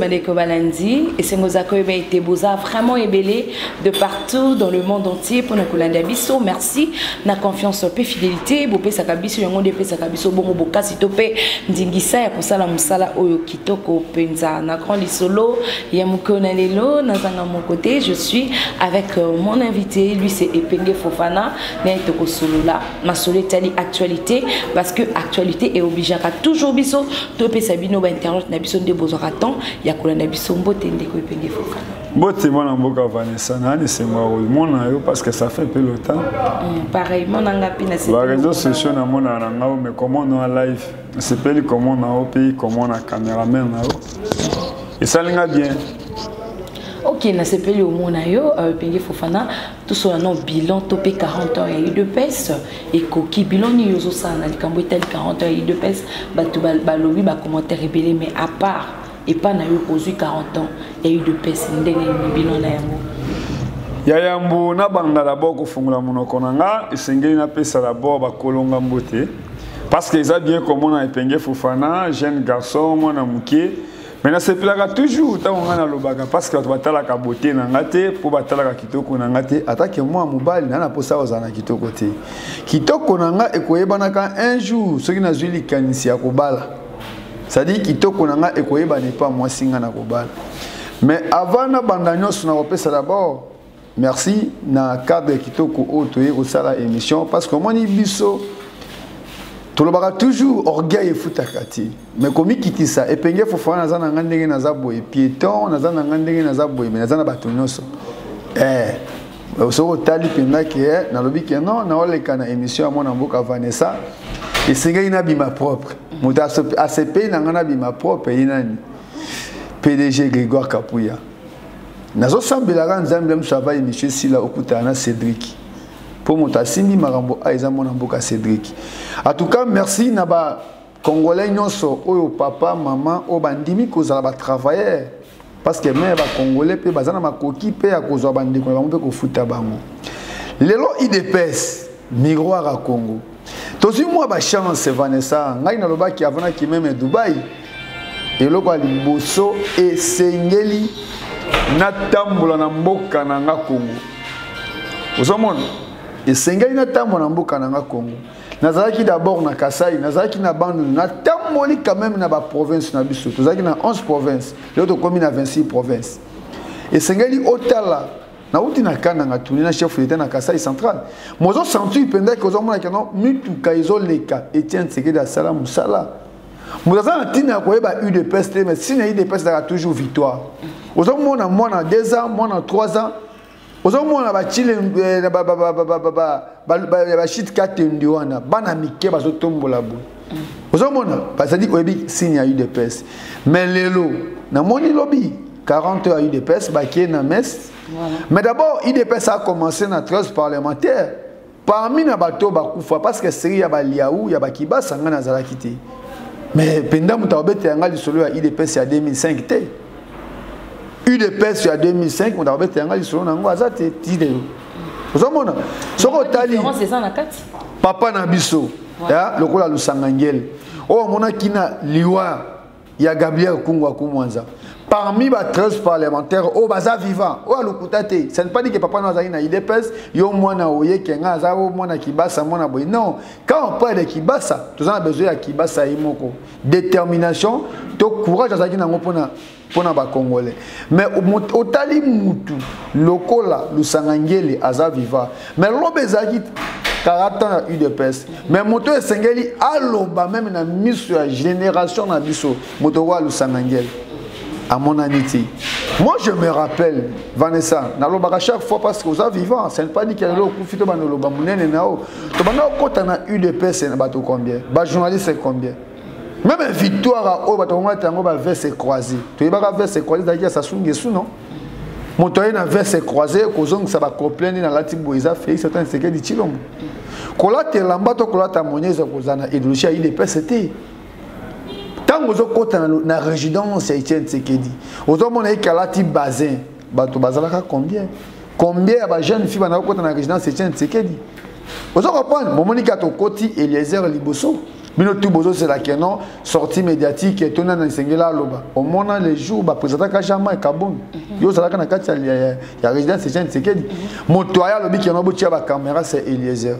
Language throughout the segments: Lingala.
bandeko balandi et c'est ngozako été boza vraiment ébélé de partout dans le monde entier pour nakolanda biso. Merci na confiance pe fidélité bopé sakabiso yango de pe sakabiso bongo bokasi topé ndingisa ya kosala musala oyo kitoko penza na grand lisolo ya mukona lelo na zanga mon côté. Je suis avec mon invité, lui c'est Epenge Fofana na etoko solo là ma solo tali actualité parce que actualité est obligée à toujours biso topé sabino ba internet na biso de bozora temps ya kolanda biso mbote ndeko Epenge Fofana. Mbote mwana mboka Vanessa na ni c'est moi mona yo parce que ça fait peu le temps. Pareil mona ngapi na c'est. Les réseaux sociaux na mona na ngao mais comment on en live, c'est pas comment on a au pays comment on a caméraman na yo. Et ça linga bien. Ok, na sepeli au monde yo Epenge Fofana tout son nom bilan topé 40 ans et de pèse et coquille bilan ni yozo ça na likambo tel 40 ans et de pèse batu balobi ba commentaire rebelle mais à part et pas na yo posé 40 ans et de pèse ndenge ni bilan na yango ya yambo na banda d'abord ko fungula monoko nanga esengeli na pesa d'abord ba kolonga mbote parce que ça bien comme on a Epenge Fofana jeune garçon mwana mukie. Mais na sepelaka toujours tant on a lobaka parce que tu batala ka beauté na ngate pour batala ka kitoko na ngate attaque moi mobile na posa ozana kitoko te kitoko na nga ekoyebana ka un jour ce qui na zuli kanisi ya kobala ça dit kitoko na nga ekoyebana pas moi singa na kobala mais avant na bandanyo na kopesa d'abord merci na cadre kitoko otoye ko sala émission parce que moi ni biso tout le monde toujours orgueil et foutakati mais comme il quitte ça Epenge Fofana na zana ngandenge na zaboy piéton na zana ngandenge na zaboy mais na zana batonyoso so tali penda ke na lobi ke non na ole kana émission à mon mboka Vanessa et c'est ina bima propre muta ACP na ngana bima propre inani PDG Grégoire Kapouya nazo sambela ga nzambe msava émission sila okutana Cédric pour monter simbi marambo aiza mona mboka Cédric. En tout cas merci na ba congolais nyonso oyo papa maman o bandimi kozala ba travailler parce que même ba congolais pe bazana makoki pe ya kozwa bandeko bango pe ko futa bango. Lelo IDPS miroir à Congo. Tozi moi ba chance Vanessa ngai na loba ki avana ki même Dubai. Eloko liboso e sengeli na tambola na mboka na nga Congo. Ozomona et sengeli na tambo na mboka na nga Congo nazalaki d'abord na Kasai nazalaki na bande na tamboli quand même na ba province na biso tozalaki na 11 provinces l'autre commune na 26 provinces et sengeli otala na uti na kana nga tuni na chef d'État na Kasai central mozo sentu penda ko zo mona kano mitu kaizo leka Etienne Tshisekedi asala musala mozo na tina ko eba UDPS mais si na UDPS da toujours victoire ozo mona mona 2 ans mona 3 ans ozomona ba chile ba shit kate ndiwana bana mike bazotombola bo ozomona parce que oyebi signe eu de pes mais lelo na moni lobby 40 heures eu de pes ba qui na mes mais d'abord IDPS a commencé na 13 parlementaire parmi na bato ba kufa parce que série ya ba liaou ya ba kibasa ngana zala kité mais penda mutabete ngali solo ya IDPS ya 2005 té UDPS en 2005, on a fait un sur un azate tidelo. Vous avez soko tali. C'est ça na kati. Papa na biso, ya lokola lusangangel. Oh mona kina liwa ya Gabriel Kungwa Kumwanza. Parmi les 13 parlementaires, oh baza vivant, oh alukutate. Ça ne pas dire que papa na na IDPS, yo mwana oye kenga za o mwana kibasa mwana boy. Non, quand on parle de kibasa, tout ça a besoin de kibasa imoko. Détermination, to courage azaki na ngopona pona ba congolais mais otali mutu lokola lusangangeli aza viva mais lobezaki 40 ans na UDPS mais moto esengeli aloba même na miso ya génération na biso moto wa lusangangeli à mon amitié moi je me rappelle Vanessa na lobaka chaque fois parce que oza vivant ça ne pas dit qu'il y a lo kufito ba loba munene nao to bana kota na UDPS na bato combien ba journaliste combien. Même victoire au batonga tango ba verse croisé. Tu es ba verse croisé d'ailleurs ça sunge sou non. Montoye na verse croisé kozong ça ba comprendre na lati boiza fait certain secret di chilombo. Kolate lambato kolata monyeza kozana idéologie il est PCT. Tango zo kota na résidence Etienne Tshisekedi. Ozo mona ikalati bazin. Bato bazala ka combien? Combien ba jeune fille na kota na résidence Etienne Tshisekedi. Ozo comprendre momoni ka to koti Eliezer Liboso. Bino tout bozo c'est la non sortie médiatique et tona na sengela loba. Au moment les jours ba présenter ka jamais kabon. Yo ça la kana kati ya résidence c'est Etienne Tshisekedi. Motoya lobi qui no botia ba caméra c'est Eliezer.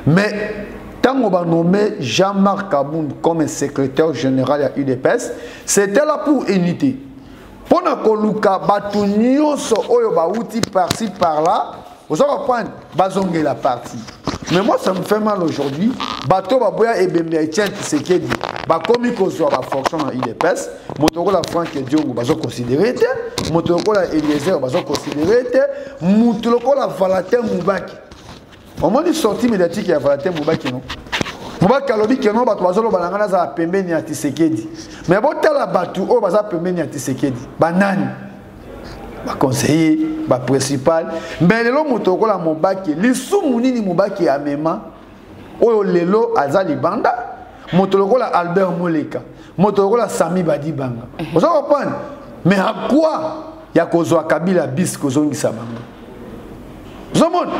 Mais tant on va nommer Jean-Marc Kaboun comme secrétaire général à UDPS, c'était là pour unité. Pour Nakoluka, Batunioso, Oyo Baouti par-ci par-là, vous allez reprendre, bazongue la partie. Mais moi, ça me fait mal aujourd'hui. Bato Baboya et Bembe Etienne Tshisekedi, Bakomi Kozo, fonction dans UDPS, Motokola Franck Diongo, Bazo considéré, Motokola Eliezer, Bazo considéré, Motokola Valatin Moubaki. Au moment de sortie médiatique, il y a Valatin Moubaki, non? Moubaki alobi que non, bato bazolo balangana za pembeni ya Tshisekedi. Mais bon tala batu o baza pembeni ya Tshisekedi. Banani. Ba conseiller, ba principal. Mais lelo motokola Moubaki, lisumu nini Moubaki amema. Oyo lelo azali banda. Motokola Albert Moleka. Motokola Sami Badibanga. Vous allez comprendre. Mais à quoi ya kozwa Kabila bis kozongisa bango. Vous comprenez?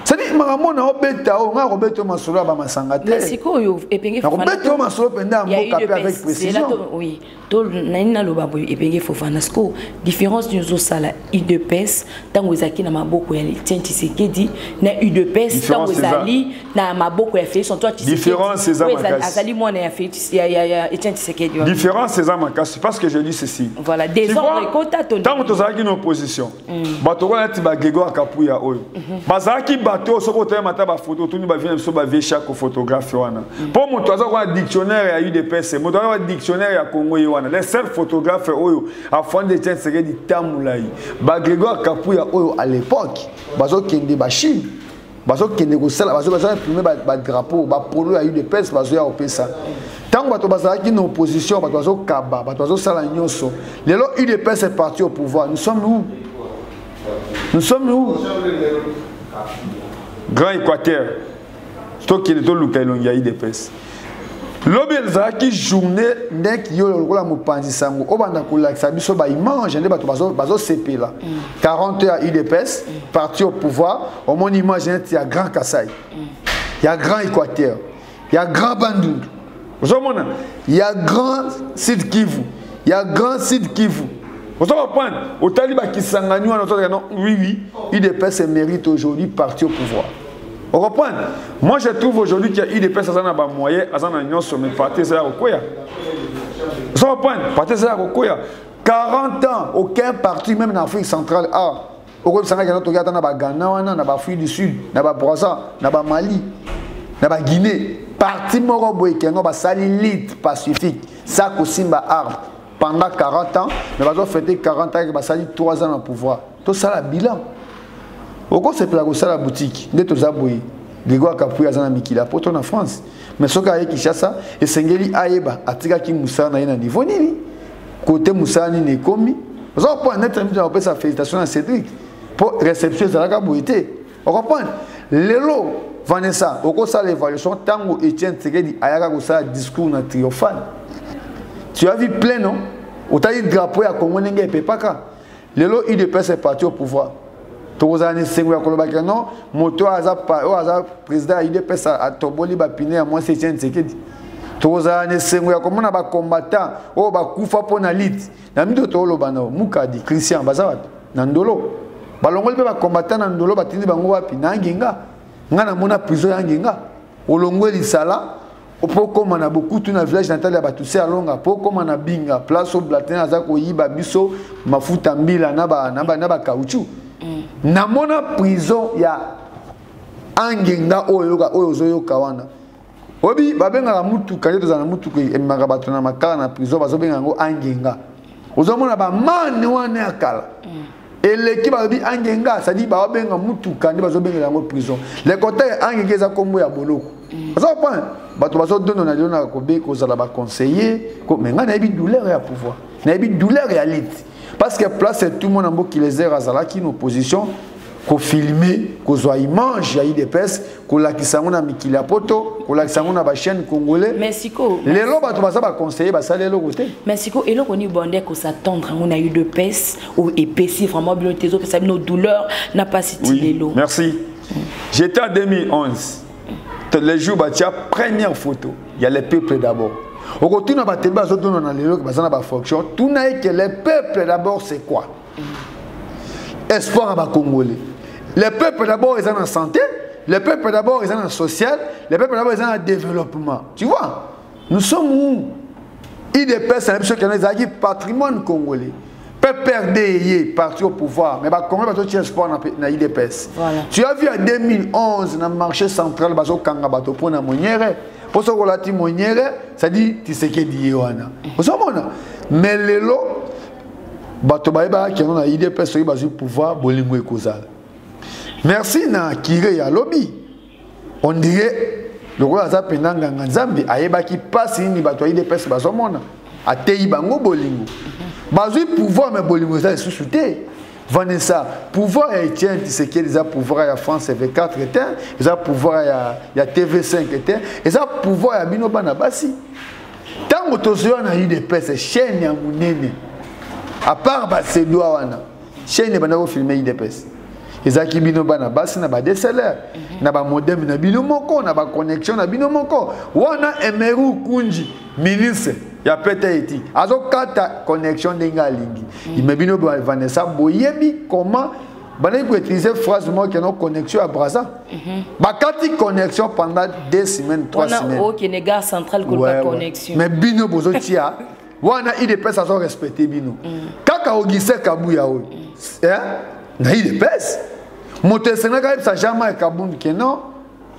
C'est-à-dire que Maramona Obeta, on a Roberto Masolo à Masangate. Mais c'est quoi, Epenge Fofana? Roberto Masolo pendant un mot capé avec précision. Oui, tout naina lo babo Epenge Fofana. Sko différence d'une autre salle UDPS, tant que Zaki na maboko ya Etienne Tshisekedi, na UDPS tant que Zali na maboko ya Félix Antoine Tshisekedi. Différence c'est ça Makasi. Azali moi na Félix ya Etienne Tshisekedi. Différence c'est ça Makasi parce que je dis ceci. Voilà, des hommes kota ton. Tant que Zaki en opposition. Bato ko ati ba Grégoire Kapuya oyo. Bazaki bato soko te mata ba photo tout ni ba vient so ba vie chaque photographe wana. Pour moto aza ko dictionnaire ya UDPS, moto aza dictionnaire ya Congo wana. Les seuls photographes oyo a fond de Etienne Tshisekedi tamulai. Ba Grégoire Kapuya oyo à l'époque, bazo kende ba Chine. Bazo kende ko sala, bazo imprimer ba drapeau, ba polo ya UDPS, bazo ya opesa. Tant bato bazaki na opposition, bato bazo kaba, bato bazo sala nyonso. Lelo UDPS est parti au pouvoir. Nous sommes où? Nous sommes où? Grand Équateur. C'est qui est tout le Kailon ya UDPS. L'obel zaki journée nek yo lokola mopanzi sango obanda kolakisa biso ba image nde bazo CP là 40 heures UDPS parti au pouvoir au mon image il y a Grand Kassai il y a Grand Équateur il y a Grand Bandundu il y a Grand Sud Kivu il y a Grand Sud Kivu vous comprenez au taliba qui sangani non oui UDPS mérite aujourd'hui parti au pouvoir. Vous comprenez? Moi je trouve aujourd'hui qu'il y a eu des personnes qui ont des moyens, qui ont des sur mes partis, c'est Vous comprenez? Partis, c'est 40 ans, aucun parti, même en Afrique centrale, au Ghana, dans l'Afrique du Sud, dans le Brésil, dans le Mali, dans la Guinée, parti Moroboy, qui a l'élite pacifique, ça Simba arme pendant 40 ans, mais ils ont fêté 40 ans, ils ont 3 ans au pouvoir. Tout ça, le bilan. Au cours de la boutique, de tous aboyés, Grégoire Kapuya Zana Mikila, pour en France. Mais ce qui est Kishasa, et Sengeli Aeba, Atika Ki Moussa na niveau ni côté Moussa ni Nekomi. Vous avez net de sa félicitation à Cédric pour réception de la boité. Vous comprenez? Lelo Vanessa, au cours de l'évaluation, Tango Etienne Tshisekedi Ayaka Gosa discours na triomphal. Tu as vu plein non? Au taille de drapeau à Congo Nenge et Pepaka. Lelo UDPS est parti au pouvoir. Tous les années, non, moto aza président UDPS a toboli ba piné à moi c'est Etienne Tshisekedi. Tous les années, comme on a ba combattant, oh ba kufa pona lit. Na mido to lo bano mukadi Christian Bazawat nandolo. Balongoli ba combattant nandolo batindi bango wapi na ngenga. Ngana mona prison ya ngenga. Olongoli sala opoko mana beaucoup tout na village natal ya batuse alonga poko mana binga place au blatin aza ko yiba biso mafuta mbila na ba caoutchouc. Namona prison ya angenga oyo zoyo kawana obi babenga la mutu kanyeto za na mutu ko emaka bato na makala na prison bazo benga ngo angenga ozomona ba mane wana akala eleki ba bi angenga ça dit ba benga mutu kanyeto bazo benga ngo prison le côté angenga za kombo ya boloko bazo pas bato bazo donner na ko be ko za ba conseiller ko menga na bi douleur ya pouvoir na bi douleur ya lit. Parce que place tout le monde qui les a razala qui une opposition qu'on filmer qu'on soit image il y a UDPS qu'on la qui s'amuna mikila poto qu'on la qui s'amuna ba chaîne congolais Mexico les loba tu vas ça ba conseiller ba ça les logo côté Mexico et là on y bondé qu'on s'attendre on a eu UDPS ou épaissi vraiment bien tes autres ça nos douleurs n'a pas cité les lots. Merci. J'étais en 2011 les jours, première photo, il y a les peuples d'abord. Au retour, on a des fonction. Tout n'a que les peuples d'abord, c'est quoi? Espoir à Congolais. Les peuples d'abord, ils sont en santé. Les peuples d'abord, ils sont en social. Les peuples d'abord, ils sont en développement. Tu vois? Nous sommes où? IDPS, c'est un patrimoine congolais. Peut perdre parti au pouvoir, mais comment tu as espoir dans l'IDPS? Tu as vu en 2011, dans le marché central, pour la monnière. Pour ce que tu as monnière, ça dit tu sais que dit Yohana. Mais les lots, qui ont l'IDPS, ils ont pouvoir, bolingo et causal. Merci na Kire ya lobby. On dirait le roi za pendanga nzambe ayeba ki passe ni bato IDPS bazomona. Atei bango bolingo. Bazui pouvoir mais bolingo ça sous-souté. Vanessa, pouvoir ya Etienne Tshisekedi za pouvoir ya France V4 était, za pouvoir ya TV5 était, et ça pouvoir ya bino bana basi. Tango tozoya na IDPS chaîne ya munene. À part ba sedwa wana. Chaîne bana ko filmer IDPS. Ezaki bino bana basi na ba DSLR na ba modem na bino moko na ba connexion na bino moko wana Emeru Kunji ministre ya PTT azokata connexion denga lingi imebino ba Vanessa boyebi comment bana ko utiliser phrase moi que non connexion à Brazza bakati connexion pendant 2 semaines 3 semaines on a aucune gare centrale ko ba connexion mais bino bozotia wana IDPS azo respecter bino kaka ogise kabuya o na IDPS moto Sénégal ça jamais kabund que non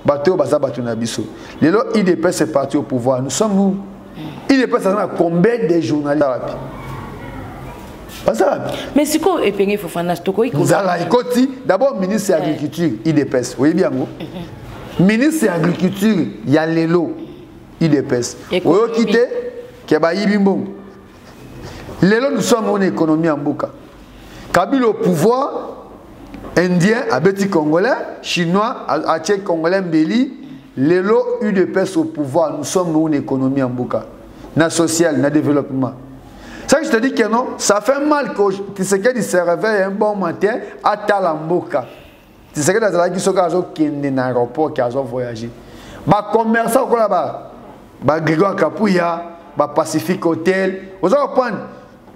bateau baza bateau na biso lelo IDPS est parti au pouvoir nous sommes où IDPS a combien de journalistes mais c'est quoi epenge Fofana stoko iko d'abord ministre de l'agriculture IDPS oui bien ministre de l'agriculture ya lelo IDPS oyo kité ke ba yibimbo lelo nous sommes en économie en mboka Kabila au pouvoir Indien, abeti Congolais, Chinois, Aché Congolais Mbeli, lelo UDPS au pouvoir, nous sommes une économie en Mboka, na social, na développement. Ça je te dis que non, ça fait mal que tu sais que se réveille un bon matin à Talamboka. Tu sais que dans la qui sont dans l'aéroport qui ont voyagé. Ba commerçant quoi là-bas, ba Grégoire Kapouya, ba Pacific Hotel, vous allez prendre.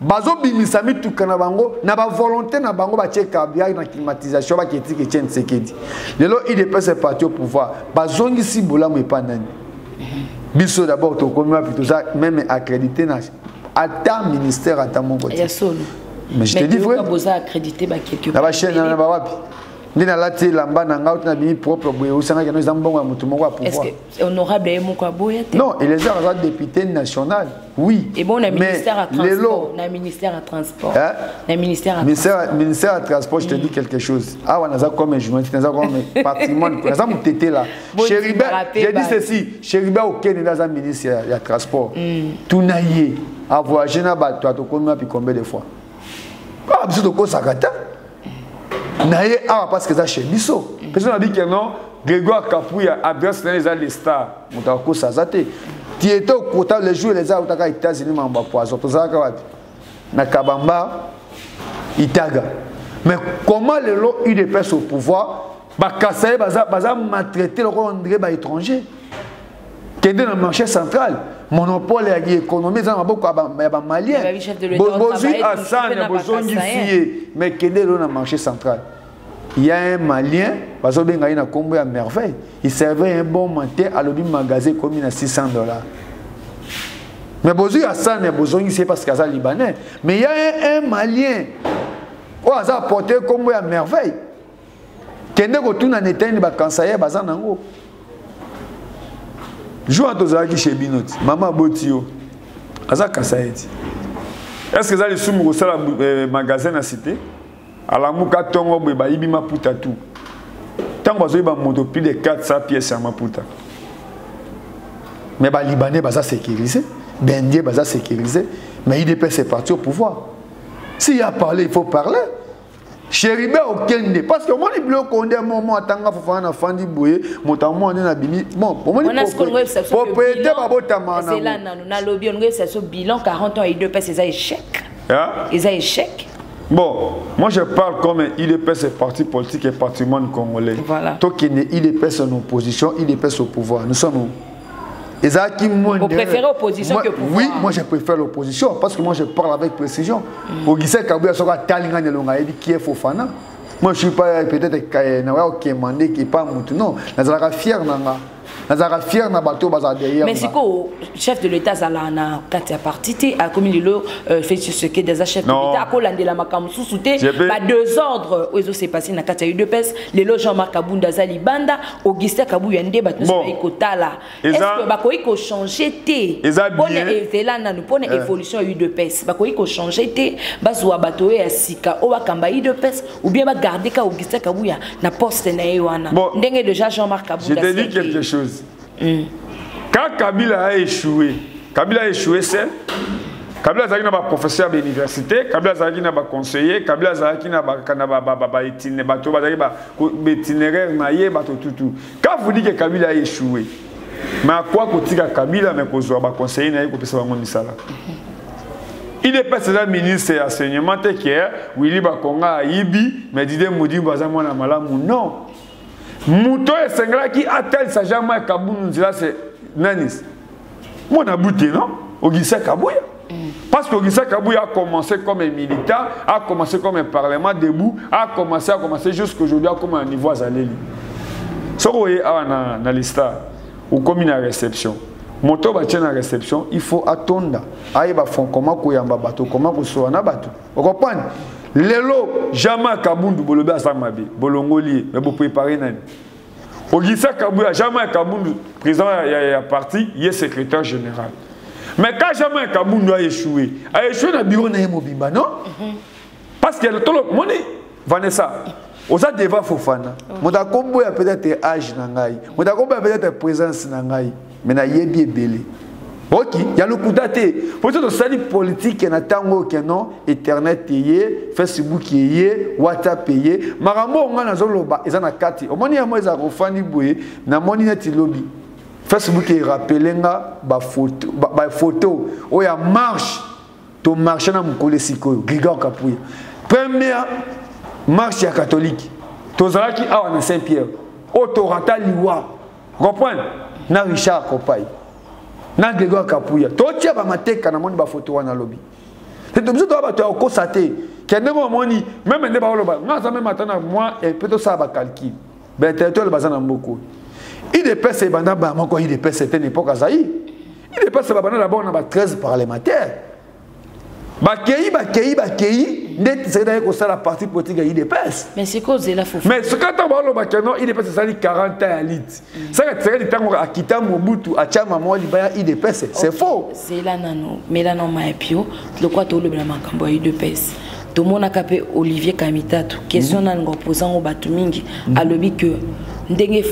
Bazo bimisami tukana bango na ba volonté na bango ba cheka bia na climatisation ba keti ke Etienne Tshisekedi lelo IDPS est parti au pouvoir bazongi si bolamu epanani biso d'abord to komima plutôt ça même accrédité na ata ministère ata mon côté mais je te dis frère boza accrédité ba quelque part na ba chaîne na ba wapi ndina lati lamba na ngauti na bimi propre boye usanga keno zambongo ya mutu moko pouvoir est-ce que honorable moko boya non il est un député national oui et bon na ministère à transport na ministère à transport na ministère à transport je te dis quelque chose ah on a comme journaliste on a comme patrimoine on a mutété là Chériba j'ai dit ceci Chériba au Kenya dans un ministère à transport tout naïe à voyager na bato to combien puis combien de fois ah biso to ko sakata naïe ah parce que ça chez biso personne a dit que non Grégoire Kapouya adresse les stars mutako sazate tu étais au quota les jours les autres aux États-Unis mamba poison to ça na Kabamba Itaga mais comment les lots UDPS au pouvoir ba kasaye baza maltraiter le André ba étranger qui est dans le marché central monopole et économie dans maboko ba malien bozui Hassan bozongi fié mais qui est dans le marché central il y a un malien bazo benga ina kombo ya merveille il servait un bon matin à l'objet magasin comme à $600 mais bozui Hassan bozongi c'est parce qu'il est libanais mais il y a un malien où a apporté kombo ya merveille kende ko tuna neteni ba kansaye bazanango jour tozalaki chez Binoti maman Botio aza kasaeti est-ce que ça les sumu ko sala magasin na cité ala muka tongo boy ba ibi maputa tout tant bazo ba moto plus de 400 pièces à maputa mais ba libanais baza sécurisé bendie baza sécurisé mais IDPS est parti au pouvoir s'il y a parlé il faut parler Chéribe okende parce que moi les blocs on dit moment atanga Fofana fandi boye motamo na bimi bon pour moi propriété babotama c'est là na lobby on ça bilan 40 ans IDPS c'est échec ils ont échec Bon, moi je parle comme IDPS est parti politique et patrimoine congolais. Voilà. Toi qui est IDPS en opposition, IDPS au pouvoir. Nous sommes où? Vous préférez l'opposition que le pouvoir? Oui, moi je préfère l'opposition parce que moi je parle avec précision. Au Guissé Kabouya Soka Talinga Nelonga qui est Fofana. Moi je suis pas peut-être qui est mandé qui est pas maintenant. Nazara fier nanga. Nazara fier na bateau bazar derrière. Mais c'est quoi chef de l'État Zalana Katia Partité a commis le fait ce que des chefs de l'État a collandé la makam sous-souté pas deux ordres où ils s'est passé na Katia UDPS les loges Jean-Marc Kabunda Zali Banda Augustin Kabuyande battu sur Ekotala. Est-ce que bakoyi ko changer té pour les pour une évolution UDPS bakoyi ko changer té bazwa bato ya sika o bakamba UDPS ou bien ba garder ka Augustin Kabuya na poste na yewana ndenge déjà Jean-Marc Kabunda. Je te dis quelque chose. Quand Kabila a échoué, c'est Kabila Zaki n'a pas professeur de l'université, Kabila Zaki n'a pas conseiller, Kabila Zaki n'a pas itinéraire, quand vous dites que Kabila a échoué, mais à quoi que Kabila mais qu'on pas conseiller n'a pas pensé à ça. Il est pas le ministre de l'enseignement qui est Willy Bakonga Ibi, mais Didé Moudi Bazamona Malamu non. Mouton et Sengla qui attelle sa jambe Kaboun, c'est Nanis. Mon abouté, non? Ogissa Kabouya. Parce qu'Ogissa Kabouya a commencé comme un militant, a commencé comme un parlement debout, a commencé jusqu'aujourd'hui comme un niveau Zaleli. Si vous voyez dans l'histoire, ou comme une réception, Moto va la réception, il faut attendre. Aïe, bah, font comment Kouyamba bateau, comment Kousouana bateau. Vous comprenez? Lelo, jamais Kabundu, Bolobé Asamabe, Bolongoli, mais vous préparez Nani. Ogissa Kabouya, jamais Kabundu, président de parti, il est secrétaire général. Mais quand jamais Kabundu a échoué dans le bureau de Mobimba, non? Parce que tout le monde, Vanessa, aux devant Fofana, mon combo a peut-être âge Nangaï, mon combo a peut-être présence Nangaï, mais na yebi belé. Ok, il y a le coup d'athée. Pour ça, le politique, il y a tango qui non, Internet payé, Facebook payé, WhatsApp payé. Marambo on a zoloba, ils en a quatre. Au moins il y a moi ils ont refani boué, na moni net lobby. Facebook est rappelé nga ba photo, oh ya marche, to marche na mukole siko, Grigor Kapouya. Première marche ya catholique. To zalaki awa na Saint-Pierre. Autorata liwa. Comprendre? Na Richard Kopai. Na Grégoire Kapouya. Totia ba mateka na moni ba photo wana lobby. C'est obligé de ba to constater que ndemo moni même ndeba oloba. Nga même atana moi et peut-être ça ba calcul. Ben territoire bazana mboko. Il dépasse ces banda ba moko il dépasse certaines époques à Zaï. Il dépasse ba banda d'abord on a 13 parlementaires. Bakei, net c'est d'ailleurs que ça la partie politique il dépasse. Mais c'est cause de la faux. Mais ce quand on va le bakeno il dépasse ça 40 ans à lit. Ça c'est du temps à Kita Mobutu à Chama moi il dépasse, c'est faux. C'est là nano, mais là non maipio, le quoi to le bla makambo il dépasse. Tout monde a capé Olivier Kamitatu. Question nan opposant au batumingi a lobby que ndenge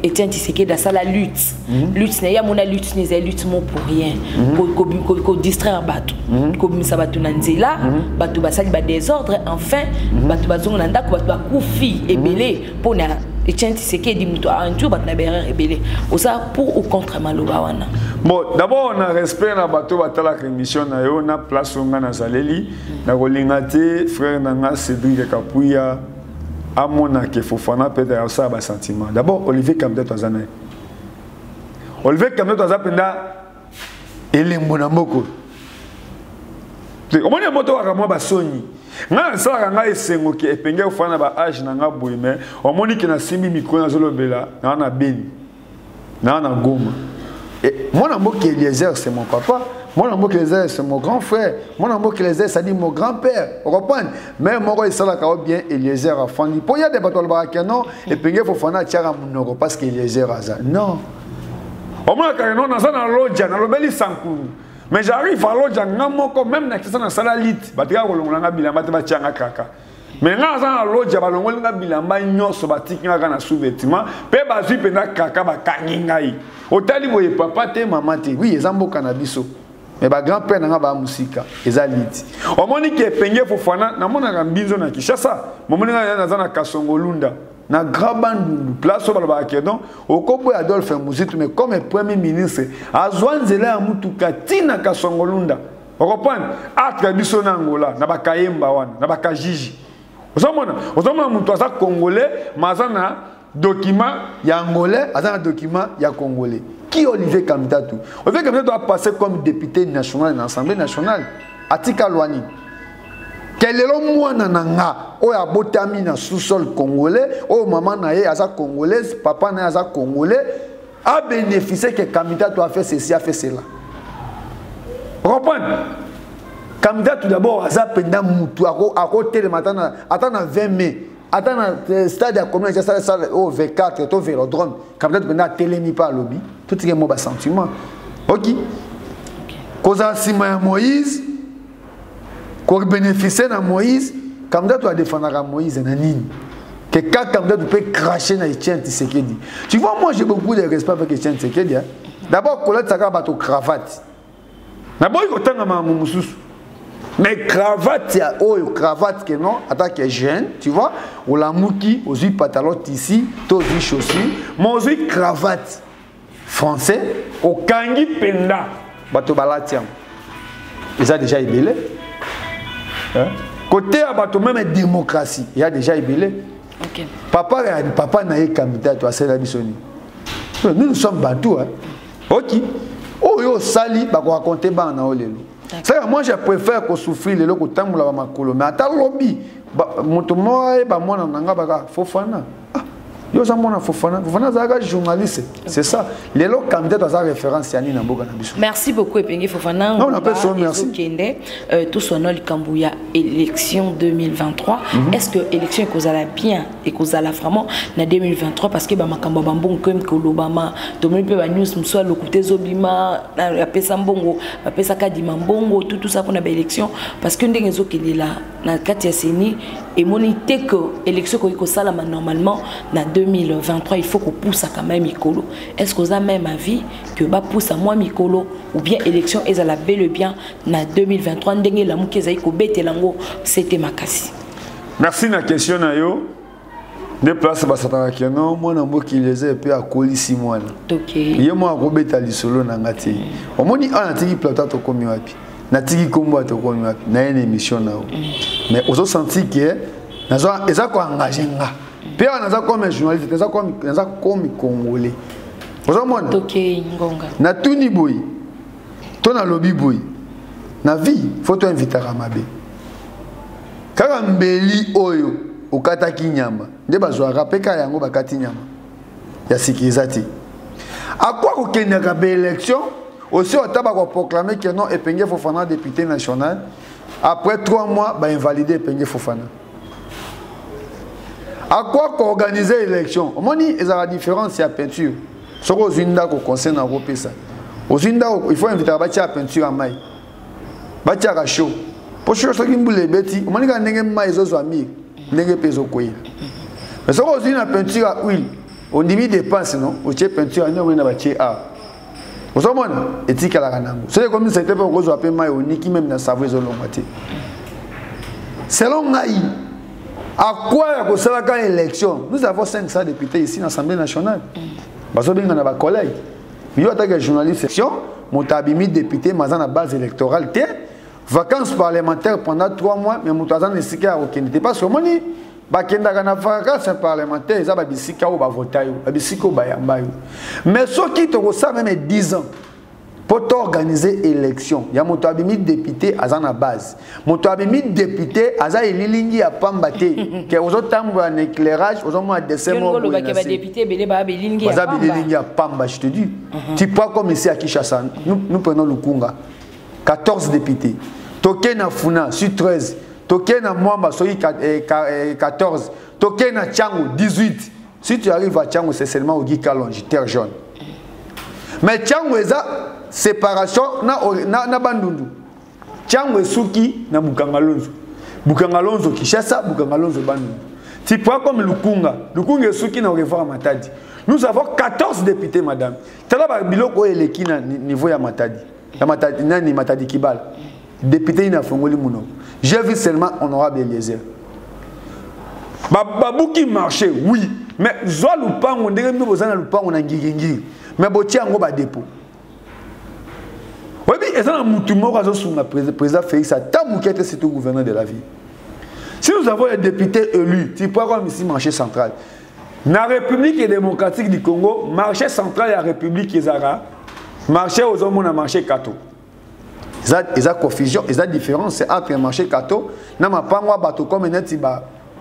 Etienne Tshisekedi da ça la lutte. Lutte na ya mona lutte ni lutte mo pour rien. Ko distraire batu. Ko misa batu nanzela, batu basali ba désordre enfin, batu bazonga na ndako batu ba kufi ebelé pour na Etienne Tshisekedi muto un tour batu na berre ebelé. Osa pour ou contre maloba wana. Bon, d'abord on a respect na bato batala émission na yo na place onga na Zaleli na kolingate frère nanga Cédric Kapouya amona ke Fofana peut-être ça ba sentiment. D'abord Olivier Kamdeto azana. Olivier Kamdeto azapenda elembo na moko. Omoni moto wa kama ba soni. Nga sala nga esengo ki epenge Fofana ba age na nga boyime. Omoni ke na simbi micro na zolobela na beni. Na Goma. Et mon amour qui Eliezer, c'est mon papa. Mon amour qui Eliezer, c'est mon grand frère. Mon amour qui Eliezer, ça dit mon grand-père. Vous comprenez? Mais moi, il s'est bien Eliezer a fini. Pour y a des bateaux de non, et puis il faut faire un tiers à mon parce qu'Eliezer a ça. Non. Au moins, quand on a ça dans l'Odja, dans le bel Sankoun. Mais j'arrive à l'Odja, même dans la salalite, on a bien la kaka. Mais là, on l'autre, on a bilamba nyonso batiki nga na sous-vêtement, pe bazui pena kaka ba kangingai. Otali boye papa te maman te. Oui, ezambo cannabis. Mais ba grand-père nga ba musika, ezaliti. Omoni ke penge Fofana, na mona ka mbinzo na Kishasa. Momoni nga na Kasongolunda. Na Grabandundu, place au Balbakedon, au Kobo Adolphe Mouzitu, mais comme premier ministre, à Zwanzela Moutuka, Tina Kasongolunda. On comprend? Atre biso na Angola, na bakayemba wana, na bakajiji. Ozomona mutu aza congolais, mazana document ya angolais, azana document ya congolais. Qui Olivier Kamitatou? Olivier Kamitatou a passé comme député national de l'Assemblée nationale. Atika Loani. Quel est le moine nanga? O ya botami na sous-sol congolais, o maman naye aza congolaise, papa naye aza congolais, a bénéficié que Kamitatou a fait ceci, a fait cela. Vous comprenez? Kamitatou d'abord aza pendant mutu à côté de matin, attends 20 mai. Attends, le stade de la communauté, au V4, au Vélodrome, quand peut-être que télémi pas lobby, tout ce qui est mon sentiment. Ok. Cause à Moïse, qu'on bénéficie de Moïse, quand tu as défendu Moïse, que quand tu peux cracher dans Etienne Tshisekedi. Tu vois, moi j'ai beaucoup de respect avec Etienne Tshisekedi. D'abord, Colette Saka a ton cravate. D'abord, il y a un peu mais cravate, cravate que non, attaque est jeune, tu vois, ou la mouki, aux yeux pantalon ici, aux yeux chaussures, mais aux yeux cravate français, au kangi penda, bateau balatiam. Ils ont déjà ébélé. Côté à bateau même démocratie, il y a déjà ébélé. Okay. Papa n'a eu Kamitatou, toi, c'est la bisoni. Nous sommes bateaux. Ok. Oh, yo, sali, bah, raconter, bah, on a olé. Moi je préfère qu'on souffre les locaux tant que la makolo mais attends lobby moi et moi nanga baka Fofana yo za mona Fofana zaga journaliste c'est ça les locaux candidat à sa référence yani na boka na biso. Merci beaucoup Epengi Fofana. Non, on appelle ça merci. Tout son nom Kambuya élection 2023 est-ce que élection kozala bien et kozala vraiment na 2023 parce que ba makambo bambon comme kolobama to même pe ba news mso le côté zobima na pesa mbongo ba pesa kadima mbongo tout ça pour na élection parce que ndenge zokelela na kati ya seni et monité que élection ko sala normalement na 2023 il faut qu'on pousse quand même Mikolo. Est-ce que vous avez même avis que ba pousse à moi Mikolo ou bien élection est à la belle bien na 2023 ndenge la muke zaiko betelango c'était makasi. Merci na question na yo. De place basataka kiano moi na mboki les a pe akoli 6 mois là. OK. Ye moi ko beta lisolo na ngati. Omoni ana tiki plateau to komi wapi. Na tiki kombo to komi wapi. Na une émission na o. Mais ozo senti que nazo eza ko engager nga. Père naza comme journaliste, naza comme congolais. Vous avez OK ngonga. Na tuni boy. To na lobby boy. Na vie, faut to inviter à mabe. Kaka mbeli oyo okata kinyama. Nde bazwa rapeka yango bakati nyama. Ya sikizati. À quoi ko kenya ka be élection? Aussi on t'a pas proclamer que non Epengi Fofana député national. Après 3 mois, ba invalider Epengi Fofana. À quoi qu'organiser l'élection? Il y a la différence, c'est la peinture. Ce qu'on a au conseil dans l'Europe, il faut inviter à la peinture à maille. Bâtir à chaud. Pour chaud, ce qui me les bêtis, on a des mailles aux amis, des pesos coïl. Mais ce qu'on a la peinture à huile, on dit dépense, non? On tient peinture à nous, on a bâti à. Vous savez, éthique à la ranango. C'est comme si c'était pour qu'on soit maille, on dit même dans sa voie de l'homme. Selon Naï. À quoi la élection? Nous avons 500 députés ici dans l'Assemblée nationale. Parce que nous avons des collègues. Nous avons des journalistes section, nous avons des députés dans la base électorale. Vacances parlementaires pendant 3 mois, mais nous avons des sikas au Kenya. Parce que nous avons des vacances parlementaires, nous avons des sikas au Bavotaï, des sikas au Bayambaï. Mais ceux qui ont même 10 ans, pour organiser l'élection, il y a mon député à la base. Mon député à la ligne à Pambate, qui est aux autres en éclairage, aux autres en dessin. À Pamba, je te dis. Tu parles comme ici à Kinshasa. Nous prenons le Kunga. 14 députés. Toké na Funa, sur 13. Toké na Mwamba, sur 14. Toké na Tchango, 18. Si tu arrives à Tchango, c'est seulement au Gikalonji, terre jaune. Mais Tchango est là. Séparation na bandundu. Tchango Suki na Bukangalonzo. Bukangalonzo Kishasa, Bukangalonzo bandundu. Tu prends comme Lukunga. Lukunga Suki na Revoir Matadi. Nous avons 14 députés, madame. Tala biloko eleki na niveau ya Matadi. Ya Matadi nani Matadi Kibal. Député ina fongoli muno. J'ai vu seulement honorable Eliezer. Babouki marché, oui. Mais Zoa Lupango, ndenge nous bozana Lupango na ngigingiri. Mais botia ngo ba dépôt. Oui, et ça, le président Félix a tant qui était surtout gouverneur de la ville. Si nous avons les députés élus, tu peux avoir ici marché central. Dans la République démocratique du Congo, marché central de la République Izara, marché aux hommes, on a marché Kato. Il y a confusion, il y a différence entre le marché Kato, il y a pas bateau comme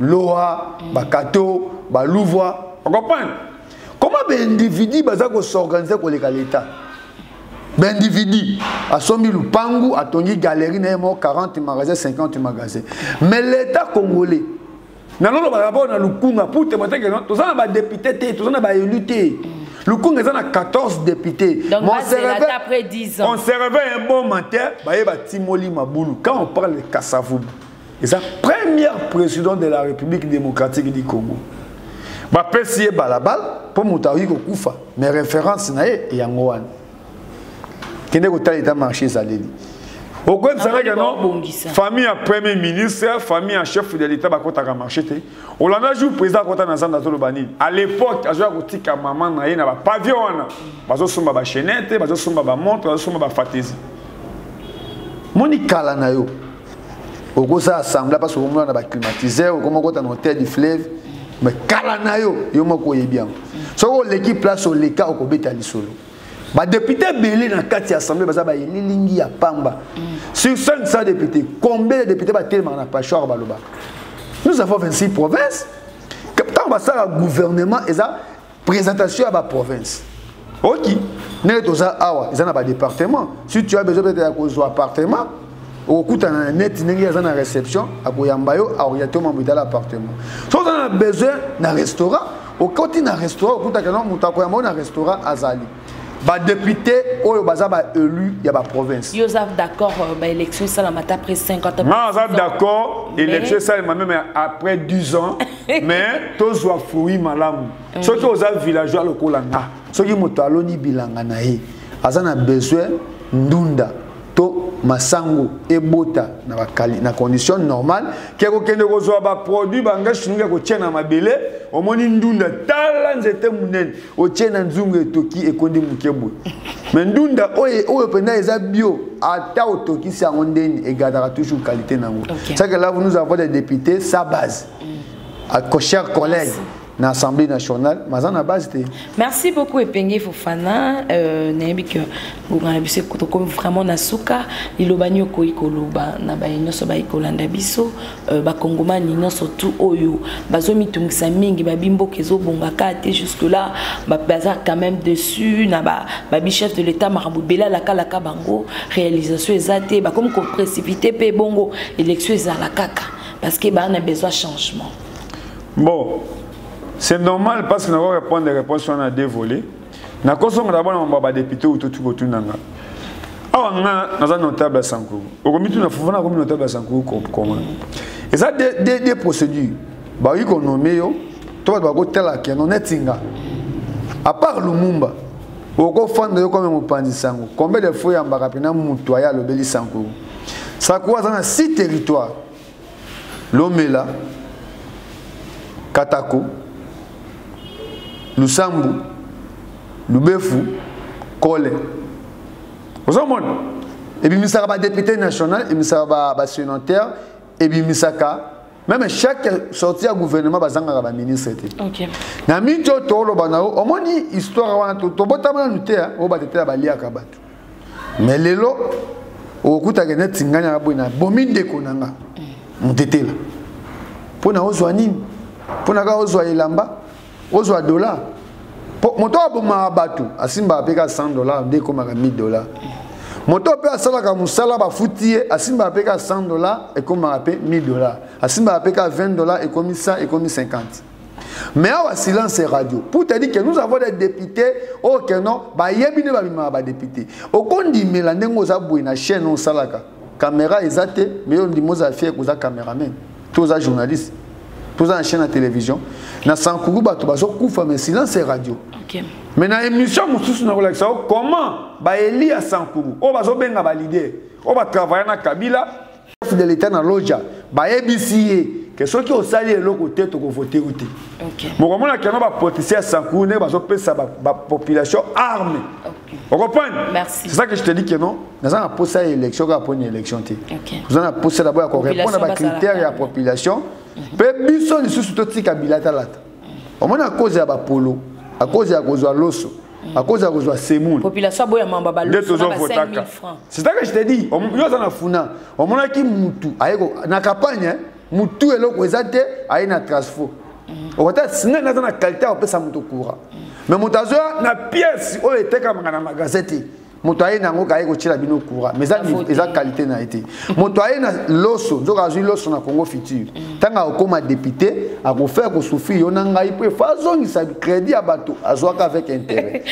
Loa, Kato, Louvois. Vous comprenez? Comment un individu va s'organiser pour l'État? Un individu a sommi le Pangou, a tongi galerie, 40 magasins, 50 magasins. Mais l'État congolais, nous avons le Kunga pour te montrer que nous avons des députés, nous avons des élus. Le Kunga a 14 députés. Donc, après 10 ans. On se réveille un bon matin, Timoli Maboulou. Quand on parle de Kassavoub, c'est la première président de la République démocratique du Congo. Je peux essayer balabal pour Moutaoui Koufa. Mes références, c'est Yangoan. Qui n'est pas marché Zaleli. Au coin de la famille à premier ministre, famille à chef de l'État, qui a marché. On a joué président de la à l'époque, à jouer à maman, il y a un pavillon. Il y a une chaînette, il y a une montre, il y a une fantaisie. Moni Kalanayo. Au coin de l'Assemblée, parce qu'on a climatisé, on a un hôtel du fleuve. Mais Kalanayo, il y a bien. Si l'équipe place au Leka, on peut aller solo. Les députés belés dans l'Assemblée, ils sont Pamba. Sur 500 députés, combien de députés ont pas choix? Nous avons 26 provinces. Quand on va faire un gouvernement, il y a une présentation à la province. Ok. Ils ont un département. Si tu as besoin d'un appartement, au coup, tu as un net, tu as une réception, à Boyambayo, à orienter dans l'appartement. Si on a besoin d'un restaurant, au côté d'un restaurant, au coup, tu as un restaurant à Zali. Les députés, ils sont élus, il y a la province. Ils sont d'accord, l'élection, ça l'a après 50 ans. Ils sont d'accord, l'élection, ça l'a même après 10 ans. Mais tous sont fruits malam. Ceux qui sont villageois, ceux qui sont allés bilanga, ils ont besoin d'unda. Masango et bota na condition normale qui a aucun produit bangage nous ko tchena mabele o moni ndunda tala nzete munene o tchena nzungu toki e kondi mukebo mais ndunda oyo pena eza bio ata o toki si ngondeni e gardera toujours qualité nango. C'est que là nous avons des députés sa base à chers collègues dans l'Assemblée nationale, mais en base. Merci beaucoup Epenge Fofana. Nébik comme vraiment nasuka ilobani koikoloba na bainyoso baikolanda biso ba kongomani nyonso tout oyo bazomi tungisa mingi babimbo kezo bongaka te jusque là baza quand même dessus na ba chef de l'état Marabout Bela la kala bango réalisation ezate ba comme ko précipiter pe bongo élection ezala kaka parce que ba na besoin changement. Bon, c'est normal parce que nous allons répondre des réponses sur des volets. Nous allons d'abord les députés ou tout le monde. Nous avons un notable à Sankourou. Nous avons un notable à Sankourou. Et ça, des procédures. Nous avons nommé, nous avons tel on est tinga. À part le Mumba, nous avons comme un pandi Sankourou. Combien de fois nous avons moutoya le Beli Sankourou? Sankourou a 6 territoires. Lomela, Katako, Lusambu, Lubefu, Kole. Vous avez vu? Et puis, il y a député national, et il y a sénateur, et puis il y a même chaque sortie du gouvernement, il y a un ministre. Ok. Dans le cas où on a une histoire, mais les lots, au coup, il y a des tingana, bomine de konanga, on était là. Pour nous, on a nini, pour nous, on a ilamba, on a dollar. Moto aboma abatu asimba apeka $100 ndeko maka $1000. Moto pe asala ka musala ba futie asimba apeka $100 et comme maka $1000. Asimba apeka $20 et comme ça et comme 50. Mais au silence radio pour te dire que nous avons des députés au que non ba yebine ba bima ba député. Au kondi mela ndengo za buina chaîne on salaka. Caméra ezate mais on dit moza fier ko za caméraman. Tous les journalistes. Tous les chaîne de télévision. Na Sankourou bato bazo kufa mais silence radio. Okay. Mais dans l'émission, comment Baeli à Sankourou, on va benga ba leader, on va travailler na Kabila, chef de l'État na Loja, ba EBCA, que ceux qui ont sali le côté to voter outé bon comment la kana ba protéger à Sankoune ba zo pesa ba population armée on comprend merci c'est ça que je te dis que non dans un poste à élection ka pour une élection té vous en a posé d'abord à répondre à ba critères et à population pe biso ni sous tout kabila talata au moins à cause ya ba polo à cause ya kozwa loso à cause ya kozwa semoun population boya mamba ba loso ba 5000 francs c'est ça que je te dis yo za na funa au moins ki mutu ayeko na campagne mutu eloko ezate ayi na transfo okota singa na na qualité au pesa mutu courant mais mutazo na pièce o eteka mangana magazeti moto aye nango kaye ko tshila bino courant mais eza qualité na été moto aye na loso nzoka azui loso na Congo futur tanga okoma député a ko faire ko souffrir yona ngai pe façon sa crédit à bateau azwaka avec intérêt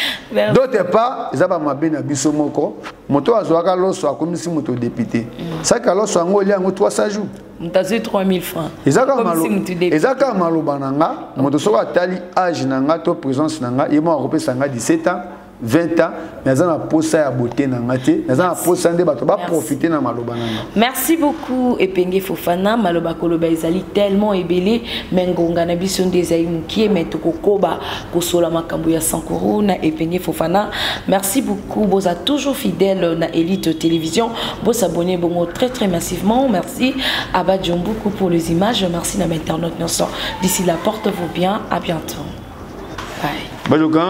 d'autre part eza ba mabe na biso moko moto azwaka loso akomisi moto député ça ka loso ngo liango 300 jours mutazo 3000 francs ezaka maloba nanga moto soka tali âge nanga to présence nanga yemo akopesa nga 17 ans 20 ans, mais on a posé à beauté dans maté, mais on a posé à bateau, pas profiter dans maloba nanga. Merci beaucoup Epenge Fofana, maloba koloba ezali tellement ébélé, mengonga na biso ndezai mukie metoko koba kosola makambo ya Sankuru na Epenge Fofana. Merci beaucoup, vous êtes toujours fidèle na Elite Télévision, vous s'abonnez bon très massivement. Merci à Badjombuku pour les images, merci à l'internaute. D'ici là, portez-vous bien, à bientôt. Bye.